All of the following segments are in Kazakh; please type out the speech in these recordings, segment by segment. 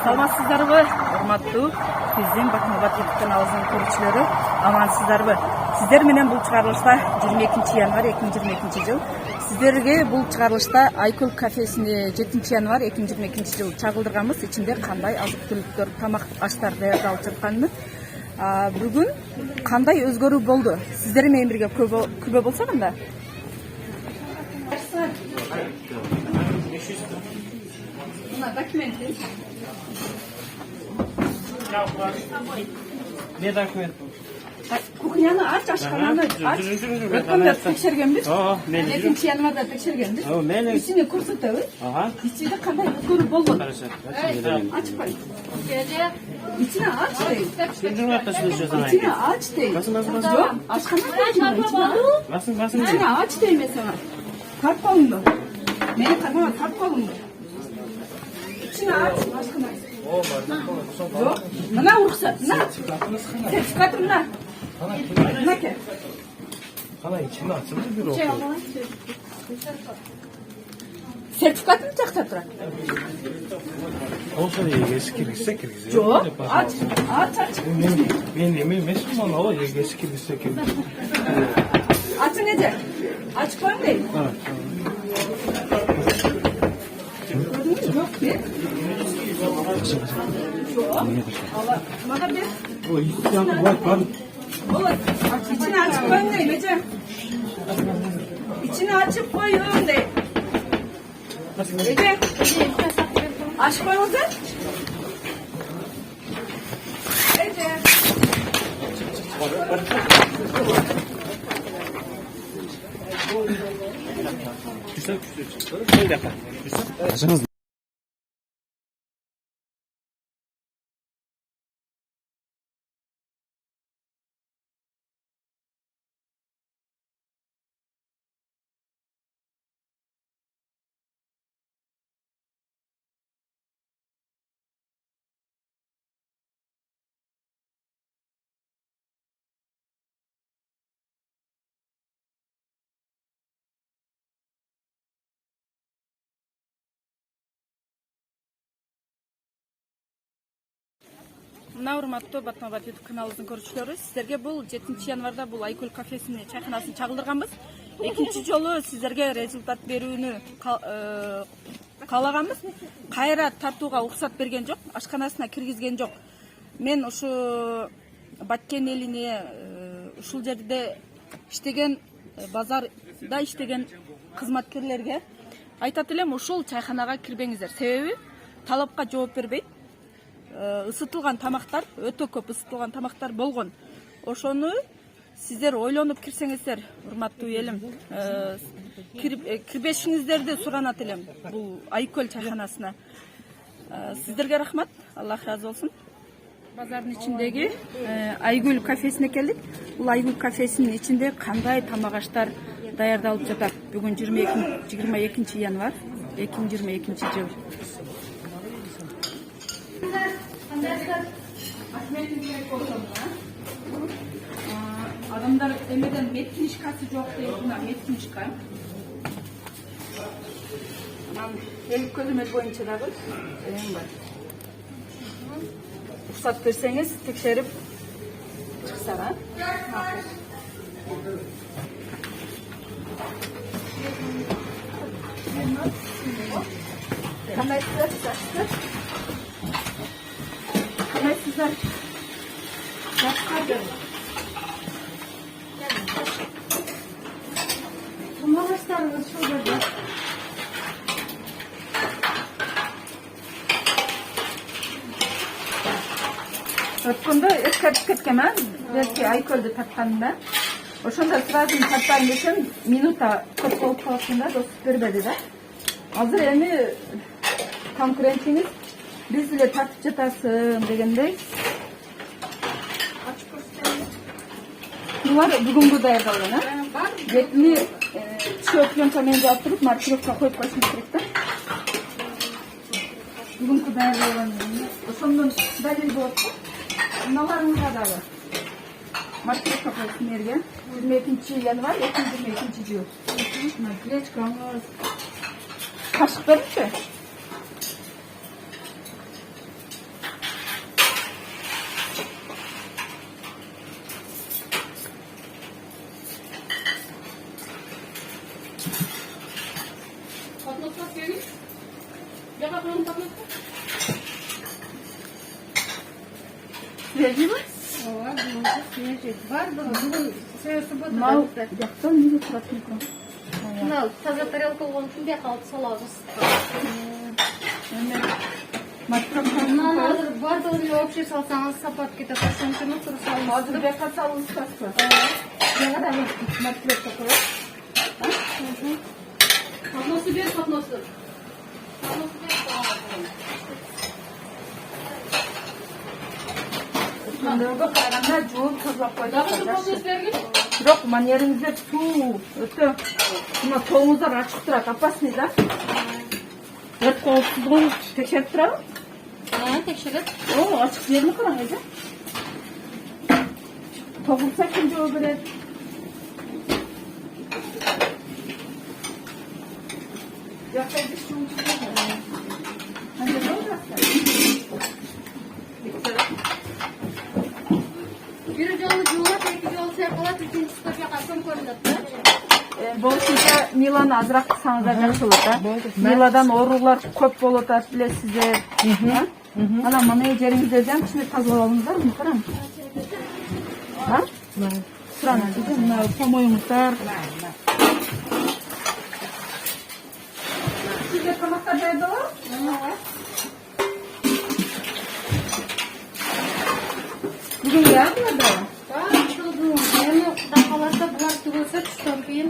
Саламатсыздарбы, урматтуу биздин Батмабат YouTube каналыбыздын көрүүчүлөрү, амансыздарбы? Сиздер менен бул чыгарылышта 22 январь 2022 жыл. Сиздерге бул чыгарылышта Айкөл кафесине 7 январь 2022 жыл чагылдырганбыз. Ичинде кандай азык-түлүктөр, тамак аштар даярдалып жатканын. Бүгүн кандай өзгөрүү болду? Сиздер менен бирге күбө болсок анда? Документы. Ne dokument bu? Kухняны ач, ашкананы ач. Өткөндө текшергенбиз. 2 январда текшергенбиз. Ичине көрсөтөбүз. Ичинде кандай өзгөрүү болгон? Ачпай. İçine aç değil. İçine aç değil. Yok, açkana İçine aç değil mesela. Kartpalın mı? Beni kartpalın kartpalın mı? İçine aç. Aşkına. Yok. Bana ruhsat. Ne? Sertifikatım ne? Ne ki? Kana içine açıldı bir okul. Sertifikatını çaktattırak. Olsa da eski kirgizse. Yok. Aç. Ben Müslüman ama eski kirgizse. Açın nece? Açık var mı değil? Yok bir. Allah. Bana bir. O isyan var. Olur. İçini açık koyun değil Ece. İçini açık koyun değil. Ece. Aç koy oldu. Ece. Güzel çıktı. Bir dakika. Güzel. Мына урматтуу Батмабат YouTube каналыбыздын көрүүчүлөрү, сиздерге бул 7 январда бул Айкөл кафесине чайканасын чагылдырганбыз. Экинчи жолу сиздерге результат берүүнү каалаганбыз. Кайра тартууга уруксат берген жок, ашканасына киргизген жок. Мен ушу Баткен элине ушул жерде иштеген, базарда иштеген кызматкерлерге айтат элем, ушул чайканага кирбеңиздер. Себеби талапка жооп бербейт. Isıtılgan tamaqtar, өтө көп ысытылган тамактар болгон. Ошону сиздер ойлонуп кирсеңиздер, урматтуу элим, кирбешиңиздерди суранат элем бул Айкөл чайканасына. Сиздерге рахмат, Аллах разы болсун. Базардын ичиндеги Айкөл кафесине келдик. Бул Айкөл кафесинин ичинде кандай тамак аштар даярдалып жатат? Бүгүн 22 январь 2022 жыл. Adamlar demeden metkinişkası yok değil, buna metkinişka. El közümüz boyunca da var. Ruhsat verseniz tekşerip çıksana. Kamerasızlar çıkarsın. Kamerasızlar çıkarsın. Tomağaçlarımız şurada. Ötkünde eskert ketkemen, belki Aykol'da tatkanında. Oşunda sırasını tatkan desem, minuta çok olup kalsında dostluk verbedi de. Hazır yani konkurentiniz biz bile tartıp jatasın degende. Bunlar bugün bu dayanılığına. Betini çöplen kamerayı yaptırıp markirovka koyup başını kırıkta. Bugün bu dayanılığına. Sonundan dalil bu olsa. Bunlarımızda da var. Markirovka koyup nereye? 22 yanvar, 2022 yıl. Greçka. Kaşık verir mi? свежий ма? Ооба, бүгүнкү свежий. Бар бүгүн суббота. Мынау жақтан неге тұратын екен? Мынау таза тарелка болгон үчүн бияка алып салабыз. Эми матрапка Мына азыр бардыгын общий салсаңыз сапат кетет. Ошончун туруп салыңыз. азыр бияка салынышпасбы? Жаңа да Матрапка коет. подносу бер, подносу. Подносу бер. Өткөндөргө караганда жууп тазалап койдук. Дагы поднос бергин. Бирок манеріңізде суу өтө мына тоңуздар ачык турат, опасный да. Өрт коопсуздугун текшерип турабы? Текшерет. О, ачык жерин караңыз. Тогулса ким жооп берет? Жакта идиш жууп турат. Кандай болду? Бир жолу жуулап, эки жолу чайкалат, үчүнчүсү бияка көмкөрүнөт да. Болушунча Миланы азыраак кылсаңыздар жакшы болот да. Миладан оорулар көп болуп атат билесиздер. Ана мына жериңиздерди ham кичине тазалап алыңыздар, караңыз. Сразу мына помоюңуздар. Сизге тамактар даярдабы? Бүгүн яаклады? Эми Кудай кааласа булар түгөлсө түштөн кийин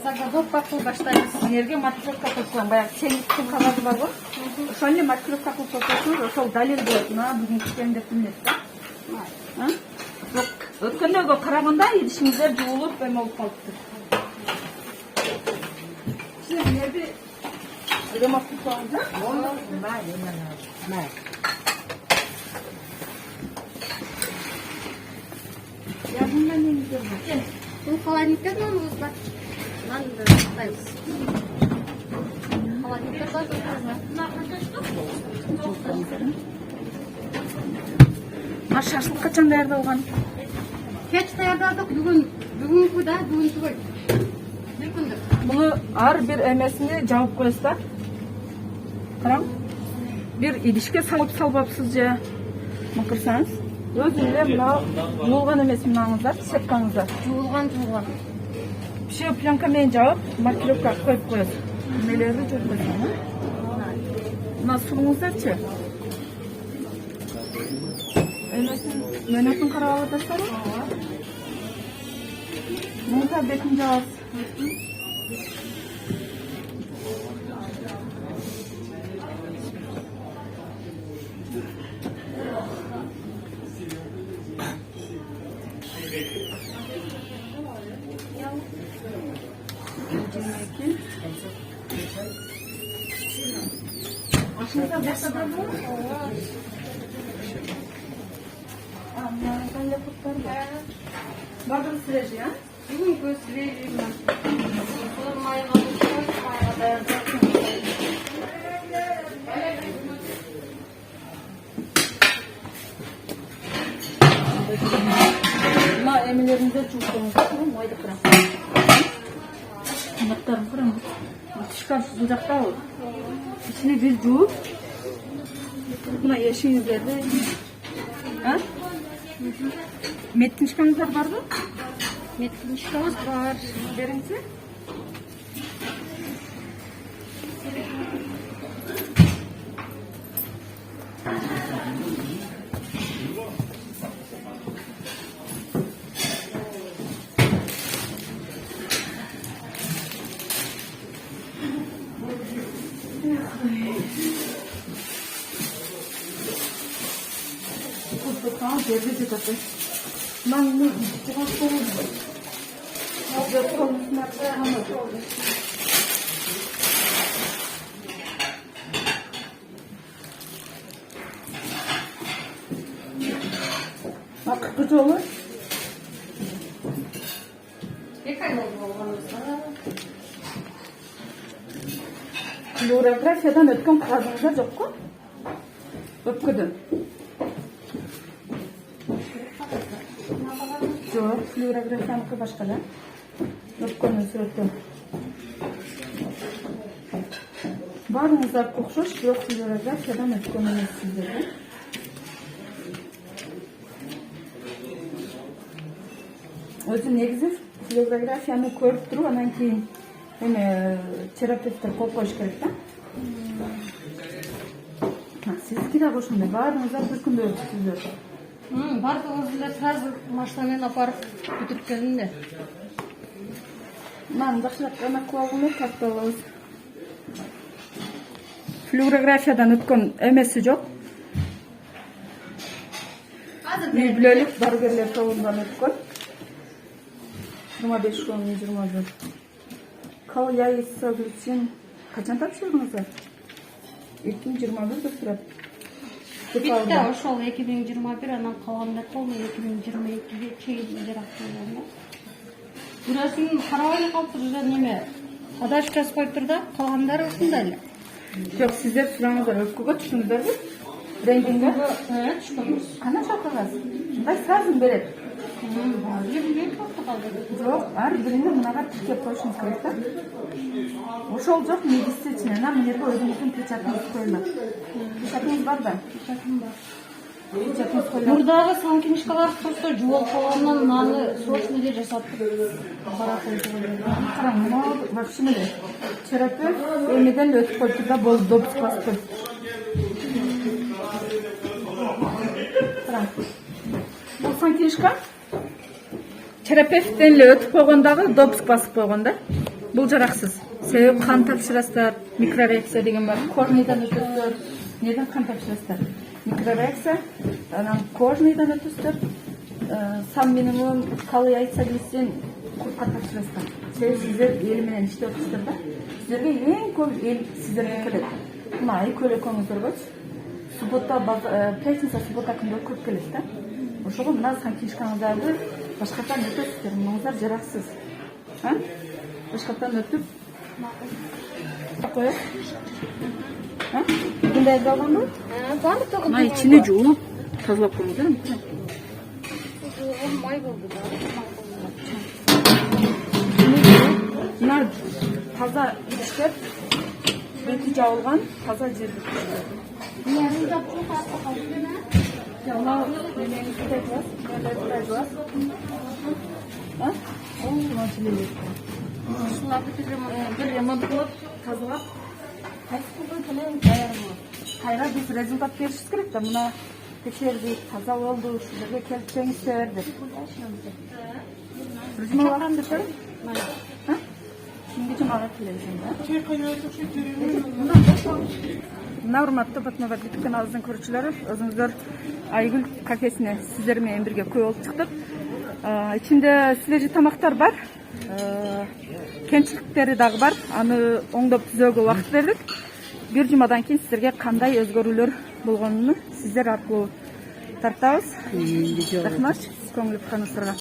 заготовка кылып баштайбыз. Силерге маркировка кылсам, баягы сенистин кагазы барбы? Ошол эле маркировка кылып койсоңуз, ошол далил болот. Мына бүгүн кичем деп билет да. Жок, өткөндөгө караганда идишиңиздер жуулуп эме болуп калыптыр. Силерди ремонт кылсаңыздар? Ягындан немиздер бар? Бул холодильниктер наныбыз бар. Нанды сактайбыз. Холодильниктер бар. Мына шашлык качан даярдалган? Кеч даярдадык, бүгүнкү да, бүгүн түгөл. Бир күндүк. Буну ар бир эмесине жабып коесуз да. Караң. Бир идишке салып салбапсыз же. Макырсаңыз. Өзү эле мына жуулган эмес мынаңыздар, сеткаңыздар. Жуулган. Все пленка менен жабып, маркировка коюп коесуз. Эмелерди жууп коесуз. Мына сууңуздарчы? Мөнөтүн карап атасызбы? Мына бетин жабасыз. Ашыңызда башкадар бар? Кандай куттар бар? Бардыр свежий, а? Бүгүнкү свежий. Майга коюп, майга даярдап. Мына эмелериңизде жууп коюңуздар, майда кырам. Мактарын караң. Шкаф бул жакта ал. İçine bir жууп, мына эшигиңиздерди, меткинишкаңыздар барбы? Меткинишкабыз бар. Бериңчи. Tamam, devre çıkarttı. Ben bunu biraz soğudum. Biraz konuşmakta anladım. Bak, kötü olur. Какая oldu? Флюорографиядан өткен қағазыңыздар жоқ қой? Өткөдөн. Жоқ, флюорографияныкы башка да. Өткөнүн сүрөттөн. Баарыңыздар окшош, бирок флюорографиядан өткөн эмессиздер. өзү негизи флюорографияны көрүп туруп анан кийин эме терапевттер кол коюш керек да. Сиздики дагы ошондой баарыңыздар бир күндө өтүпсүздөр. Бардыгыбыз эле сразу машина менен апарып бүтүрүп келдим да. Мынаны жакшыраак гана кылып алгым келет, тартып алабыз. Флюорографиядан өткөн эмеси жок. Үй бүлөлүк дарыгерлер тобунан өткөн. 25 күн, 20 күн. Кал яйса глицин качан тапшырдыңыздар? 2021 деп турат. Битте ошол 2021, анан калган колу 2022ге чейин жаракталган. Бирөөсүн карабай эле калыптыр, неме адашып жазып коюптур да, калгандары ушундай эле. Жок, сиздер сураңыздар, өпкөгө түшүңүздөрбү? Рентгенге? Түшкөнбүз. Кана чакыргас? Мындай сразу берет. Жок, ар бирине мынага тиркеп коюшуңуз керек да. Ошол жок, медицинчен, мына жерге өзүңүздүн печатыңыз коюлат. Печатыңыз бар да? Печатым бар. Печатыңыз коюлат. Мурдагы сан книжкалар просто жоолуп калгандан аны срочно жасаттык. Бара койдук. Караң, мына вообще эле терапевт эмеден өтүп коюптур да, болду, допуск басып коюптур. Караң. Бул сан книжка терапевттен эле өтүп койгондагы допуск басып койгон да. Бул жараксыз. Себеби кан тапшырасыздар, микрореакция деген бар. Кожныйдан өтөсүздөр, неден кан тапшырасыздар? Микрореакция, анан кожныйдан өтөсүздөр. Сам минимум калый яйца глицин куртка тапшырасыздар. Себеби сиздер эл менен иштеп атасыздар да. Сиздерге эң көп эл сиздерге келет. Мына ай көлөкөңүздөргөчү. Суббота, пятница, суббота күндө көп келет да. Ошого мына сан книжкаңыздарды башкаттан өтөсүздөр, мыныңыздар жараксыз. Башкаттан өтүп коёт. Мындай алганбы? Бардыгы Мына ичине жууп тазалап коюңуз да. май болду да. Мына таза иштеп, бети жабылган таза жерде. Мыйзам жапчук артта калды. Bir ремонт кылып, тазалап, кайсы кылган келем даярдык. Кайра биз результат беришибиз керек да, мына текшердик, таза болду, сиздерге келип жеңиштер деп. Ризмалган десем? Кимге жамагат келесиң да? Мына урматтуу Батмабад YouTube каналыбыздын көрүүчүлөрү, өзүңүздөр Айгүл кафесине сиздер менен бирге көп болуп чыктык. Ичинде свежий тамактар бар, кемчиликтери дагы бар. Аны оңдоп түзөөгө убакыт бердик. Бир жумадан кийин сиздерге кандай өзгөрүүлөр болгонун сиздер аркылуу тартабыз. Рахмат, көңүл бурганыңыздарга.